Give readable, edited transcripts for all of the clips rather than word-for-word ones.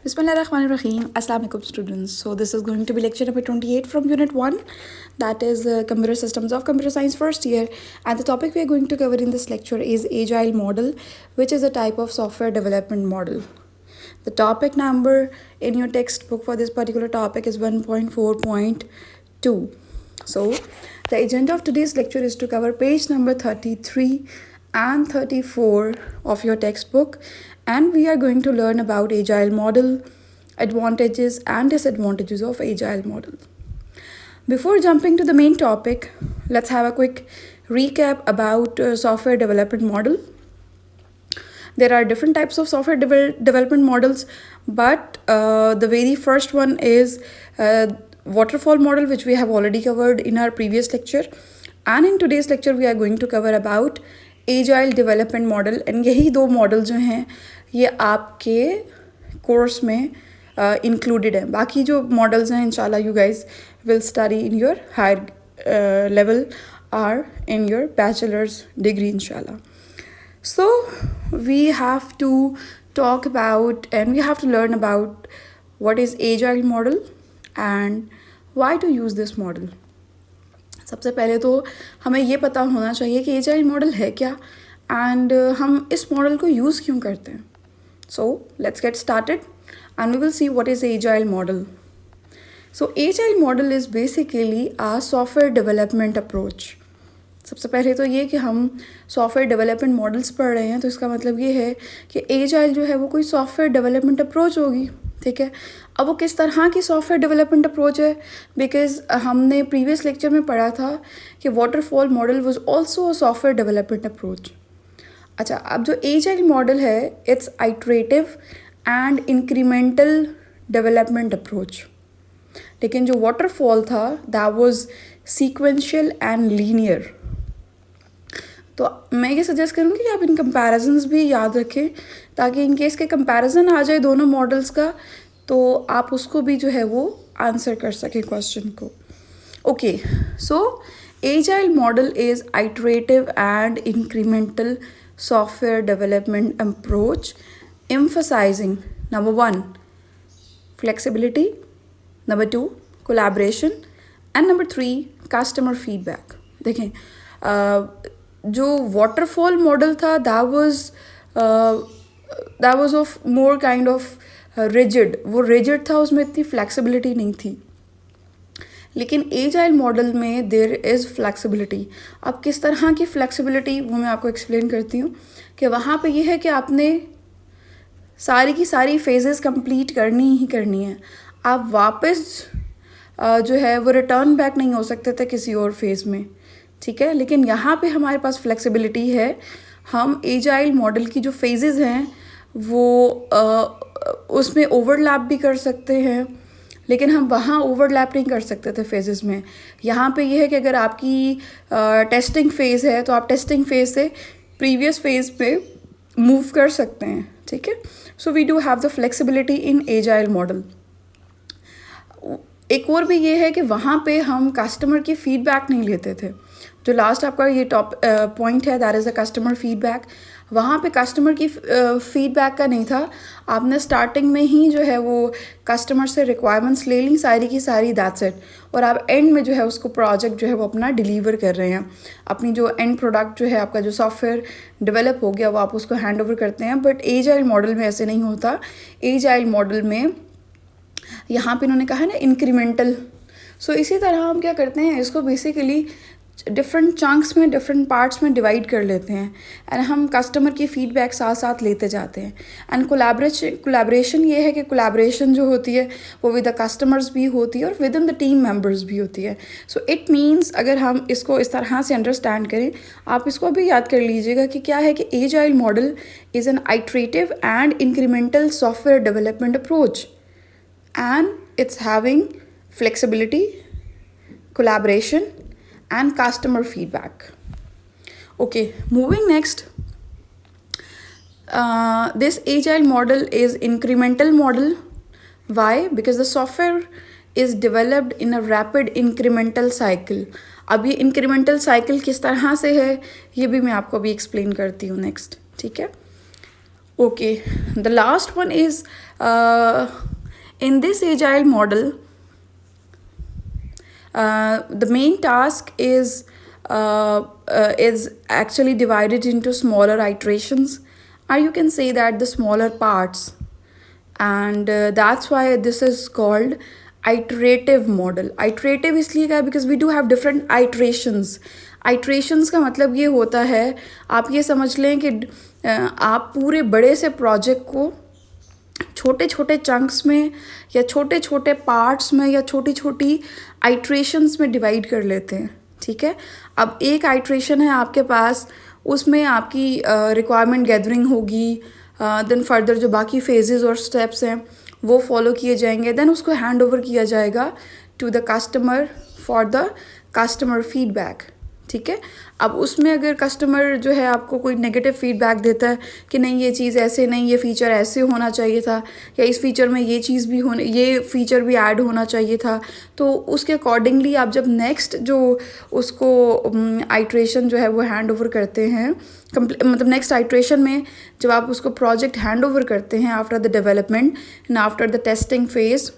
Bismillahirrahmanirrahim. Assalamu alaikum students. So this is going to be lecture number 28 from unit 1, that is computer systems of computer science first year, and the topic we are going to cover in this lecture is agile model, which is a type of software development model. The topic number in your textbook for this particular topic is 1.4.2. So the agenda of today's lecture is to cover page number 33 and 34 of your textbook, and we are going to learn about agile model, advantages and disadvantages of agile model. Before jumping to the main topic, let's have a quick recap about software development model. There are different types of software development models, but the very first one is waterfall model, which we have already covered in our previous lecture, and in today's lecture we are going to cover about agile development model. And यही दो model जो हैं ये आपके course में included हैं. बाकी जो मॉडल्स हैं इंशाल्लाह you guys will study in your higher level or in your bachelor's degree inshallah. So we have to talk about and we have to learn about what is agile model and why to use this model. सबसे पहले तो हमें ये पता होना चाहिए कि agile model है क्या एंड हम इस मॉडल को यूज़ क्यों करते हैं. So let's get started and we will see what is agile model. So agile model is basically a software development approach. सबसे पहले तो ये कि हम सॉफ्टवेयर डेवलपमेंट मॉडल्स पढ़ रहे हैं तो इसका मतलब ये है कि एजाइल जो है वो कोई सॉफ्टवेयर डेवलपमेंट अप्रोच होगी. ठीक है, अब वो किस तरह की सॉफ्टवेयर डेवलपमेंट अप्रोच है, बिकॉज हमने प्रीवियस लेक्चर में पढ़ा था कि waterfall model was also a software development approach. अच्छा, अब जो एजाइल मॉडल है it's iterative and incremental development approach. लेकिन जो वाटरफॉल था that was sequential and linear. तो मैं ये सजेस्ट करूँगी कि आप इन कंपैरिजन्स भी याद रखें ताकि इन केस के कंपैरिजन आ जाए दोनों मॉडल्स का तो आप उसको भी जो है वो आंसर कर सकें क्वेश्चन को. Okay, so agile model is iterative and incremental software development approach emphasizing number 1 flexibility, number 2 collaboration and number 3 customer feedback. देखें जो वाटरफॉल मॉडल था that was of more kind of rigid. वो rigid था, उसमें इतनी flexibility नहीं थी. लेकिन एजाइल मॉडल में देयर इज़ फ्लेक्सिबिलिटी. अब किस तरह की फ्लेक्सिबिलिटी वो मैं आपको एक्सप्लेन करती हूँ कि वहाँ पे ये है कि आपने सारी की सारी फेजेस कंप्लीट करनी ही करनी है. आप वापस जो है वो रिटर्न बैक नहीं हो सकते थे किसी और फेज़ में. ठीक है, लेकिन यहाँ पे हमारे पास फ्लेक्सिबिलिटी है. हम एजाइल मॉडल की जो फेजेस हैं वो उसमें ओवरलैप भी कर सकते हैं, लेकिन हम वहाँ ओवरलैप नहीं कर सकते थे फेजेस में. यहाँ पे ये है कि अगर आपकी टेस्टिंग फेज़ है तो आप टेस्टिंग फेज़ से प्रीवियस फेज़ पे मूव कर सकते हैं. ठीक है, so we do have the flexibility in agile model. एक और भी ये है कि वहाँ पे हम कस्टमर की फीडबैक नहीं लेते थे. जो लास्ट आपका ये टॉप पॉइंट है that is a customer feedback. वहाँ पे कस्टमर की फीडबैक का नहीं था. आपने स्टार्टिंग में ही जो है वो कस्टमर से रिक्वायरमेंट्स ले ली सारी की सारी, दैट्स इट. और आप एंड में जो है उसको प्रोजेक्ट जो है वो अपना डिलीवर कर रहे हैं. अपनी जो एंड प्रोडक्ट जो है आपका जो सॉफ्टवेयर डेवलप हो गया वो आप उसको हैंड ओवर करते हैं. बट एजाइल मॉडल में ऐसे नहीं होता. एजाइल मॉडल में यहाँ पे इन्होंने कहा है ना इंक्रीमेंटल. सो इसी तरह हम क्या करते हैं, इसको बेसिकली डिफरेंट चंक्स में डिफरेंट पार्ट्स में डिवाइड कर लेते हैं एंड हम कस्टमर की फीडबैक साथ साथ लेते जाते हैं. एंड कोलैबोरेशन ये है कि कोलैबोरेशन जो होती है वो विद द कस्टमर्स भी होती है और with in the team members भी होती है. सो इट मीन्स अगर हम इसको इस तरह से अंडरस्टैंड करें, आप इसको भी याद कर लीजिएगा कि क्या है कि agile model is an iterative and incremental software development approach and it's having flexibility, collaboration and customer feedback. Okay, moving next, this agile model is incremental model. Why? Because the software is developed in a rapid incremental cycle. अब ये incremental cycle किस तरह से है ये भी मैं आपको अभी explain करती हूँ next. ठीक है, Okay, the last one is in this agile model, the main task is actually divided into smaller iterations, or you can say that the smaller parts, and that's why this is called iterative model. Iterative इसलिए क्या है, because we do have different iterations. iterations का मतलब ये होता है, आप ये समझ लें कि आप पूरे बड़े से प्रोजेक्ट को छोटे छोटे चंक्स में या छोटे छोटे पार्ट्स में या छोटी छोटी आइट्रेशंस में डिवाइड कर लेते हैं. ठीक है, अब एक आइट्रेशन है आपके पास, उसमें आपकी रिक्वायरमेंट गैदरिंग होगी, देन फर्दर जो बाकी फेजेस और स्टेप्स हैं वो फॉलो किए जाएंगे, देन उसको हैंड ओवर किया जाएगा to the customer for the customer feedback. ठीक है, अब उसमें अगर कस्टमर जो है आपको कोई नेगेटिव फीडबैक देता है कि नहीं ये चीज़ ऐसे नहीं, ये फ़ीचर ऐसे होना चाहिए था, या इस फीचर में ये चीज़ भी होने, ये फ़ीचर भी ऐड होना चाहिए था, तो उसके अकॉर्डिंगली आप जब नेक्स्ट जो उसको आइट्रेशन जो है वो हैंड ओवर करते हैं, मतलब नेक्स्ट आइट्रेशन में जब आप उसको प्रोजेक्ट हैंड ओवर करते हैं after the development and after the testing phase,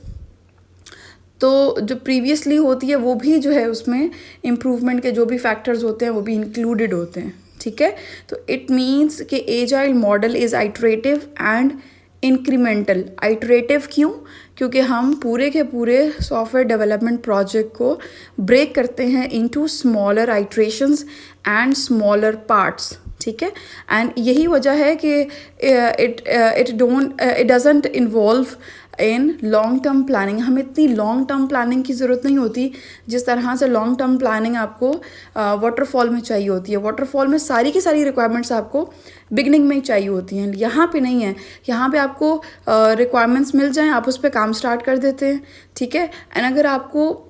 तो जो प्रीवियसली होती है वो भी जो है उसमें इम्प्रूवमेंट के जो भी फैक्टर्स होते हैं वो भी इंक्लूडेड होते हैं. ठीक है, तो इट मीन्स कि agile model is iterative and incremental. Iterative क्यों? क्योंकि हम पूरे के पूरे सॉफ्टवेयर डेवलपमेंट प्रोजेक्ट को ब्रेक करते हैं into smaller iterations and smaller parts. ठीक है, एंड यही वजह है कि it doesn't involve in long term planning. हमें इतनी लॉन्ग टर्म प्लानिंग की ज़रूरत नहीं होती जिस तरह से लॉन्ग टर्म प्लानिंग आपको वाटरफॉल में चाहिए होती है. वाटरफॉल में सारी की सारी रिक्वायरमेंट्स आपको बिगनिंग में ही चाहिए होती हैं. यहाँ पे नहीं है, यहाँ पे आपको रिक्वायरमेंट्स मिल जाएं, आप उस पर काम स्टार्ट कर देते हैं. ठीक है, एंड अगर आपको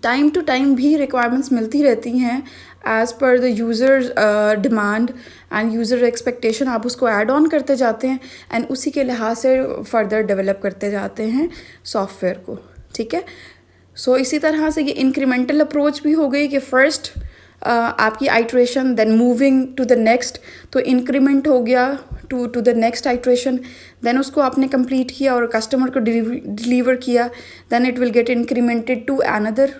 टाइम टू टाइम भी रिक्वायरमेंट्स मिलती रहती हैं as per the user demand end user expectation, आप उसको ऐड ऑन करते जाते हैं एंड उसी के लिहाज से फर्दर डेवलप करते जाते हैं सॉफ्टवेयर को. ठीक है, सो इसी तरह से ये इंक्रीमेंटल अप्रोच भी हो गई कि फ़र्स्ट आपकी iteration, then moving to the next, तो इंक्रीमेंट हो गया to the next iteration, then उसको आपने कंप्लीट किया और कस्टमर को डिलीवर किया, then it will get incremented to another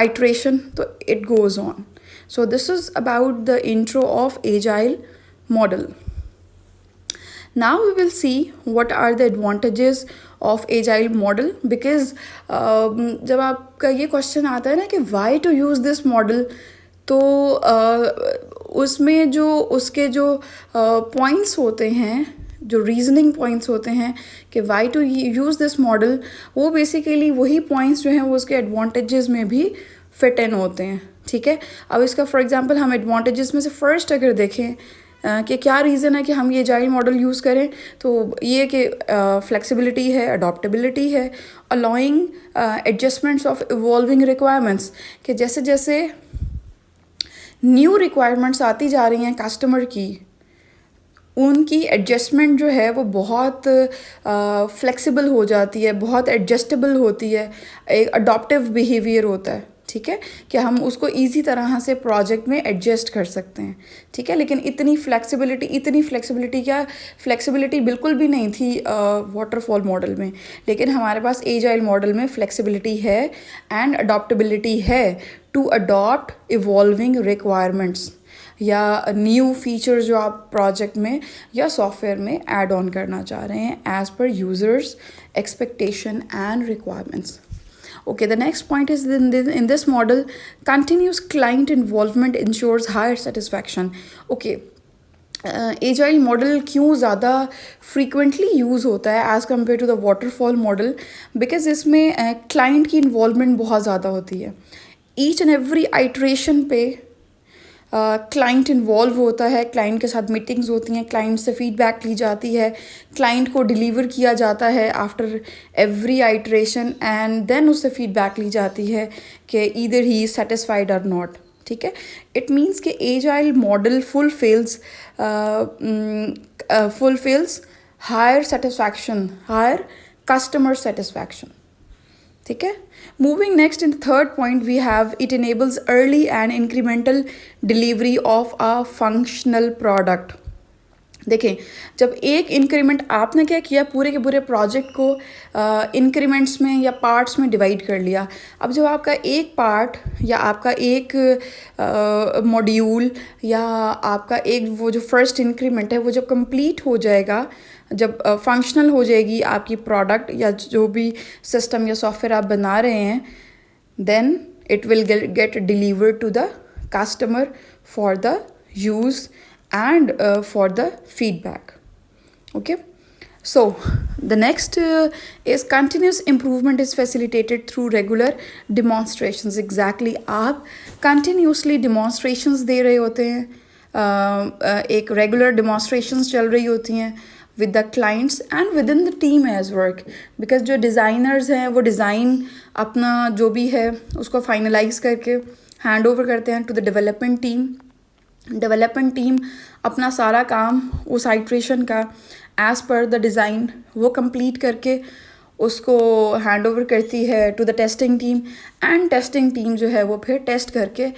iteration, so it goes on. So this is about the intro of agile model. Now we will see what are the advantages of agile model, because जब आपका ये question आता है ना कि why to use this model, तो उसमें जो उसके जो पॉइंट्स होते हैं, जो रीजनिंग पॉइंट्स होते हैं कि why to use this model, वो बेसिकली वही पॉइंट्स जो हैं वो उसके एडवांटेजेस में भी फिट इन होते हैं. ठीक है, अब इसका फॉर एग्जांपल हम एडवांटेजेस में से फर्स्ट अगर देखें कि क्या रीज़न है कि हम ये एजाइल मॉडल यूज़ करें, तो ये कि फ्लेक्सिबिलिटी है, अडॉप्टेबिलिटी है, allowing adjustments of evolving requirements, कि जैसे जैसे न्यू रिक्वायरमेंट्स आती जा रही हैं कस्टमर की, उनकी एडजस्टमेंट जो है वो बहुत फ्लेक्सिबल हो जाती है, बहुत एडजस्टेबल होती है, एक अडॉप्टिव बिहेवियर होता है. ठीक है, कि हम उसको इजी तरह से प्रोजेक्ट में एडजस्ट कर सकते हैं. ठीक है, लेकिन इतनी फ्लेक्सिबिलिटी क्या, फ्लेक्सिबिलिटी बिल्कुल भी नहीं थी वाटरफॉल मॉडल में, लेकिन हमारे पास एजाइल मॉडल में फ्लेक्सिबिलिटी है एंड अडॉप्टेबिलिटी है टू अडॉप्ट इवॉल्विंग रिक्वायरमेंट्स या न्यू फीचर जो आप प्रोजेक्ट में या सॉफ्टवेयर में ऐड ऑन करना चाह रहे हैं एज पर users expectation and requirements. Okay, the next point is in this model, continuous client involvement ensures higher satisfaction. Okay, agile model क्यों ज़्यादा फ्रीक्वेंटली यूज़ होता है as compare to the waterfall model, because इसमें client की involvement बहुत ज़्यादा होती है. ईच एंड एवरी आइट्रेशन पे क्लाइंट इन्वॉल्व होता है, क्लाइंट के साथ मीटिंग्स होती हैं, क्लाइंट से फीडबैक ली जाती है, क्लाइंट को डिलीवर किया जाता है after every iteration, and then उससे फीडबैक ली जाती है कि ईदर ही इज़ सेटिस्फाइड और नॉट. ठीक है, इट मीन्स कि agile model fulfils higher satisfaction, higher customer satisfaction. ठीक है, moving next in third point we have it enables early and incremental delivery of a functional product. देखें, जब एक increment आपने क्या किया, पूरे के पूरे प्रोजेक्ट को इंक्रीमेंट्स में या पार्ट्स में डिवाइड कर लिया। अब जब आपका एक पार्ट या आपका एक मॉड्यूल या आपका एक वो जो फर्स्ट इंक्रीमेंट है वो जब कंप्लीट हो जाएगा, जब फंक्शनल हो जाएगी आपकी प्रोडक्ट या जो भी सिस्टम या सॉफ्टवेयर आप बना रहे हैं, then it will get delivered to the customer for the use and for the feedback. Okay, so the next is continuous improvement is facilitated through regular demonstrations. Exactly, आप continuously demonstrations दे रहे होते हैं, एक regular demonstrations चल रही होती हैं with the clients and within the team as work, because जो designers हैं वो design अपना जो भी है उसको finalize करके hand over करते हैं to the development team. Development team अपना सारा काम उस आइट्रेशन का एज़ पर द डिज़ाइन वो कंप्लीट करके उसको हैंड ओवर करती है to the testing team, and testing team जो है वो फिर टेस्ट करके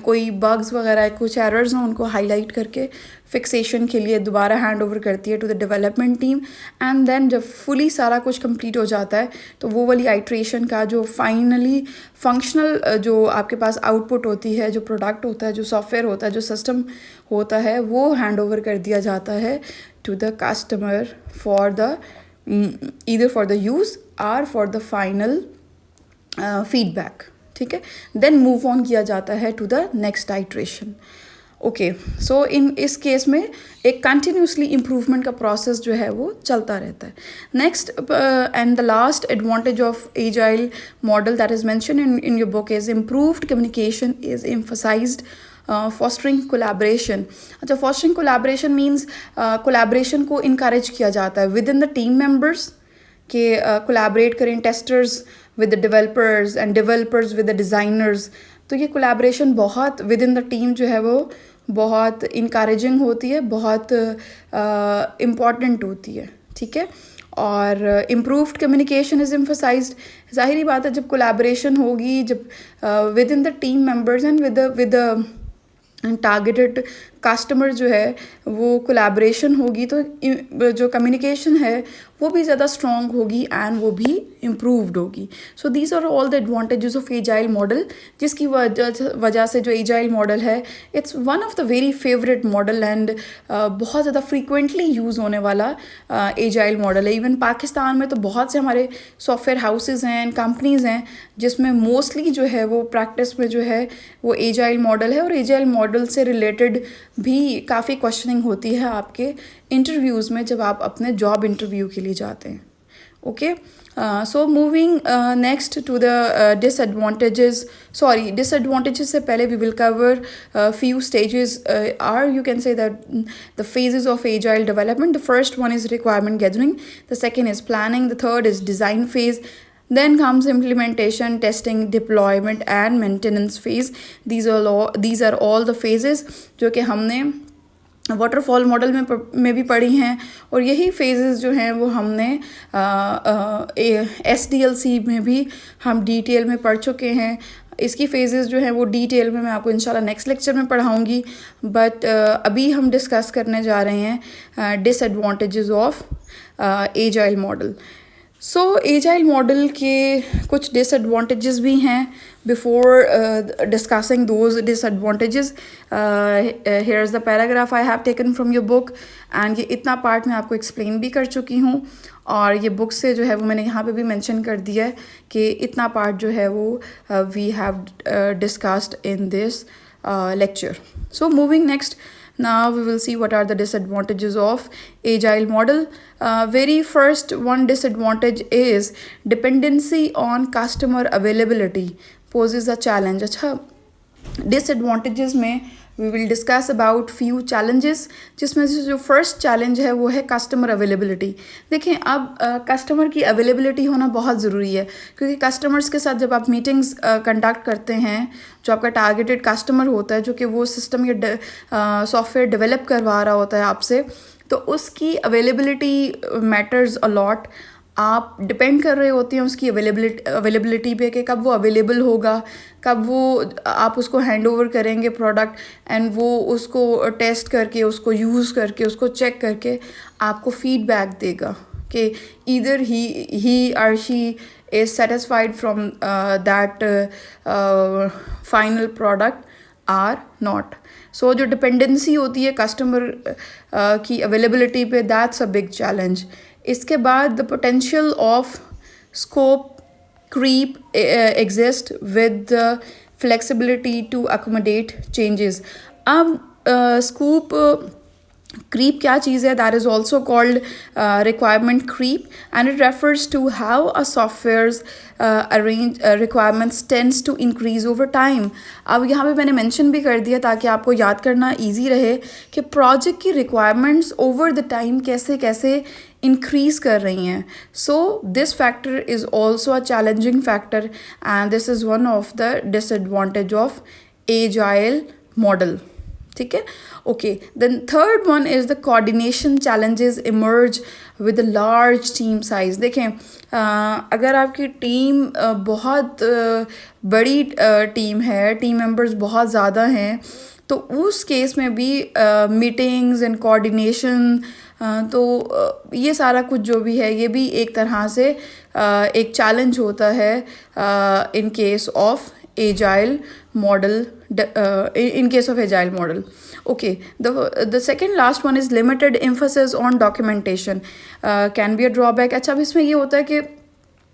कोई बग्स वगैरह कुछ एरर्स हैं उनको हाईलाइट करके फिक्सेशन के लिए दोबारा हैंड ओवर करती है to the development team. And then जब फुली सारा कुछ कंप्लीट हो जाता है तो वो वाली आइट्रेशन का जो फाइनली फंक्शनल जो आपके पास आउटपुट होती है, जो प्रोडक्ट होता है, जो सॉफ्टवेयर होता है, जो सिस्टम होता है, वो हैंड ओवर कर दिया जाता है to the customer for the either for the use और फॉर द फाइनल फीडबैक। ठीक है, देन मूव ऑन किया जाता है to the next iteration. Okay, so in इस केस में एक कंटिन्यूसली इम्प्रूवमेंट का प्रोसेस जो है वो चलता रहता है। Next and the last advantage of agile model that is mention in your book is improved communication is emphasized, fostering collaboration. अच्छा, फॉस्टरिंग कोलैबोरेशन मीन्स कोलैबोरेशन को इनकरेज किया जाता है with in the team members के collaborate करें, testers with the developers and developers with the designers। तो ये collaboration बहुत within the team जो है वो बहुत encouraging होती है, बहुत important होती है। ठीक है, और improved communication is emphasized। ज़ाहिरी बात है जब collaboration होगी, जब within the team members and with the targeted customer जो है वो कोलैबोरेशन होगी तो जो कम्युनिकेशन है वो भी ज़्यादा स्ट्रॉन्ग होगी एंड वो भी इम्प्रूव्ड होगी। So these are all the advantages of agile model, जिसकी वजह से जो एजाइल मॉडल है it's one of the very favourite model and बहुत ज़्यादा फ्रीक्वेंटली यूज़ होने वाला एजाइल मॉडल है। इवन पाकिस्तान में तो बहुत से हमारे सॉफ्टवेयर हाउसेज हैं एंड कंपनीज़ हैं जिसमें मोस्टली जो है वो प्रैक्टिस में जो है वो एजाइल मॉडल है, और एजाइल मॉडल से रिलेटेड भी काफ़ी क्वेश्चनिंग होती है आपके इंटरव्यूज़ में जब आप अपने जॉब इंटरव्यू के लिए जाते हैं। Okay, so moving next to the disadvantages से पहले we will cover few stages, or you can say that the phases of agile development. The first one is requirement gathering, the second is planning, the third is design phase, then comes implementation, testing, deployment and maintenance phase. These are all the phases जो कि हमने waterfall model में भी पढ़ी हैं, और यही phases जो हैं वो हमने SDLC में भी हम डिटेल में पढ़ चुके हैं। इसकी फेजेस जो हैं वो डिटेल में मैं आपको इंशाल्लाह नेक्स्ट लेक्चर में पढ़ाऊँगी, बट अभी हम डिस्कस करने जा रहे हैं disadvantages of agile model. So agile model के कुछ डिसएडवांटेजेस भी हैं। Before discussing those disadvantages, here is the paragraph I have taken from your book, and ये इतना पार्ट मैं आपको एक्सप्लेन भी कर चुकी हूँ, और ये बुक से जो है वो मैंने यहाँ पे भी मेंशन कर दिया है कि इतना पार्ट जो है वो we have discussed in this lecture. So moving next, now we will see what are the disadvantages of agile model. Very first one disadvantage is dependency on customer availability poses a challenge. अच्छा, disadvantages में we will discuss about few challenges, जिसमें से जो first challenge है वो है customer availability. देखें, अब कस्टमर की अवेलेबिलिटी होना बहुत ज़रूरी है, क्योंकि कस्टमर्स के साथ जब आप मीटिंग्स कंडक्ट करते हैं, जो आपका टारगेटेड कस्टमर होता है जो कि वो सिस्टम या सॉफ्टवेयर डेवलप करवा रहा होता है आपसे, तो उसकी अवेलेबिलिटी मैटर्स अ लॉट। आप डिपेंड कर रहे होते हैं उसकी अवेलेबिलिटी पे कि कब वो अवेलेबल होगा, कब वो आप उसको हैंड ओवर करेंगे प्रोडक्ट, एंड वो उसको टेस्ट करके, उसको यूज़ करके, उसको चेक करके आपको फीडबैक देगा कि ईदर ही और she is satisfied from that final product or not. So जो डिपेंडेंसी होती है कस्टमर की अवेलेबिलिटी पे, दैट्स अ बिग चैलेंज. इसके बाद the potential of scope creep exist with the flexibility to accommodate changes. अब scoop creep क्या चीज़ है? That is also called requirement creep, and it refers to how a software's requirements tends to increase over time. अब यहाँ पे मैंने mention भी कर दिया ताकि आपको याद करना easy रहे कि project की requirements over the time कैसे कैसे increase कर रही हैं. So this factor is also a challenging factor, and this is one of the disadvantage of agile model. ठीक है. Okay, then third one is the coordination challenges emerge with a large team size. देखें, अगर आपकी team बहुत बड़ी team है, team members बहुत ज़्यादा हैं, तो उस केस में भी मीटिंग्स एंड कोऑर्डिनेशन, तो ये सारा कुछ जो भी है ये भी एक तरह से एक चैलेंज होता है in case of agile model. In case of agile model. Okay, the second last one is limited emphasis on documentation can be a drawback. अच्छा, अब इसमें ये होता है कि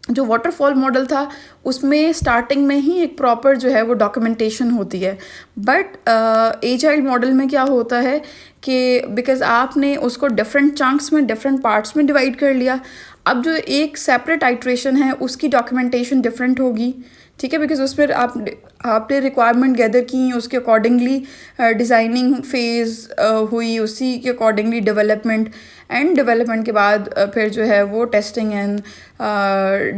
जो वाटरफॉल मॉडल था उसमें स्टार्टिंग में ही एक प्रॉपर जो है वो डॉक्यूमेंटेशन होती है, बट एजाइल मॉडल में क्या होता है कि बिकॉज आपने उसको डिफरेंट चंक्स में, डिफरेंट पार्ट्स में डिवाइड कर लिया, अब जो एक सेपरेट आइट्रेशन है उसकी डॉक्यूमेंटेशन डिफरेंट होगी. ठीक है, बिकॉज उसमें आपने रिक्वायरमेंट गैदर की, उसके अकॉर्डिंगली डिज़ाइनिंग फेज़ हुई, उसी के अकॉर्डिंगली डेवलपमेंट के बाद फिर जो है वो टेस्टिंग एंड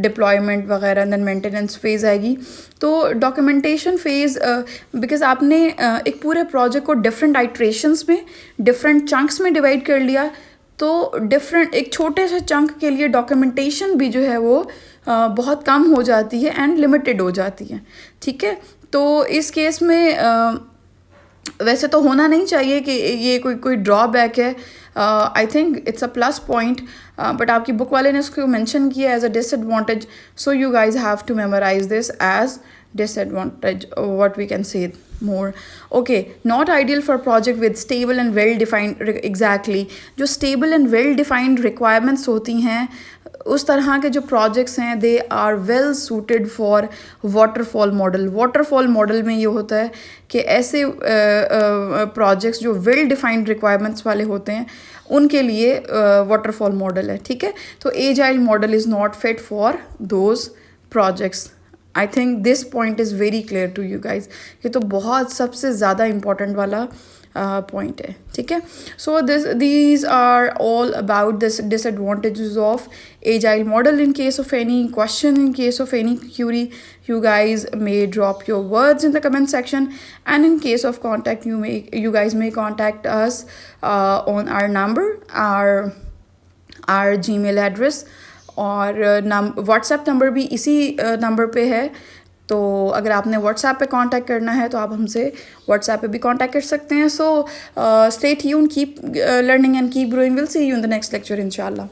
डिप्लॉयमेंट वगैरह, देन मेंटेनेंस फेज़ आएगी. तो डॉक्यूमेंटेशन फेज़ बिकॉज आपने एक पूरे प्रोजेक्ट को डिफरेंट आइट्रेशंस में, डिफरेंट चंक्स में डिवाइड कर लिया, तो डिफरेंट एक छोटे से चंक के लिए डॉक्यूमेंटेशन भी जो है वो बहुत कम हो जाती है एंड लिमिटेड हो जाती है. ठीक है, तो इस केस में वैसे तो होना नहीं चाहिए कि ये कोई ड्रॉबैक है. I think it's a plus point, but आपकी बुक वाले ने उसको मेंशन किया as a disadvantage. So you guys have to memorise this as disadvantage, what we can say more. Okay, not ideal for project with stable and well defined. Exactly, जो stable and well defined requirements होती हैं उस तरह के जो projects हैं they are well suited for waterfall model. waterfall model में ये होता है कि ऐसे projects जो well defined requirements वाले होते हैं उनके लिए waterfall model है. ठीक है, तो agile model is not fit for those projects. I think this point is very clear to you guys. ये तो बहुत सबसे ज़्यादा इम्पॉर्टेंट वाला पॉइंट है. ठीक है, सो these are all about this disadvantages of agile model. In case of any question, in case of any query, you guys may drop your words in the comment section, and in case of contact, you guys may contact us on our number, our Gmail address, और WhatsApp number भी इसी number पे है. तो अगर आपने WhatsApp पे contact करना है तो आप हमसे व्हाट्सएप पे भी कांटेक्ट कर सकते हैं. So stay tuned, keep learning and keep growing. Will see you in the next lecture इंशाल्लाह.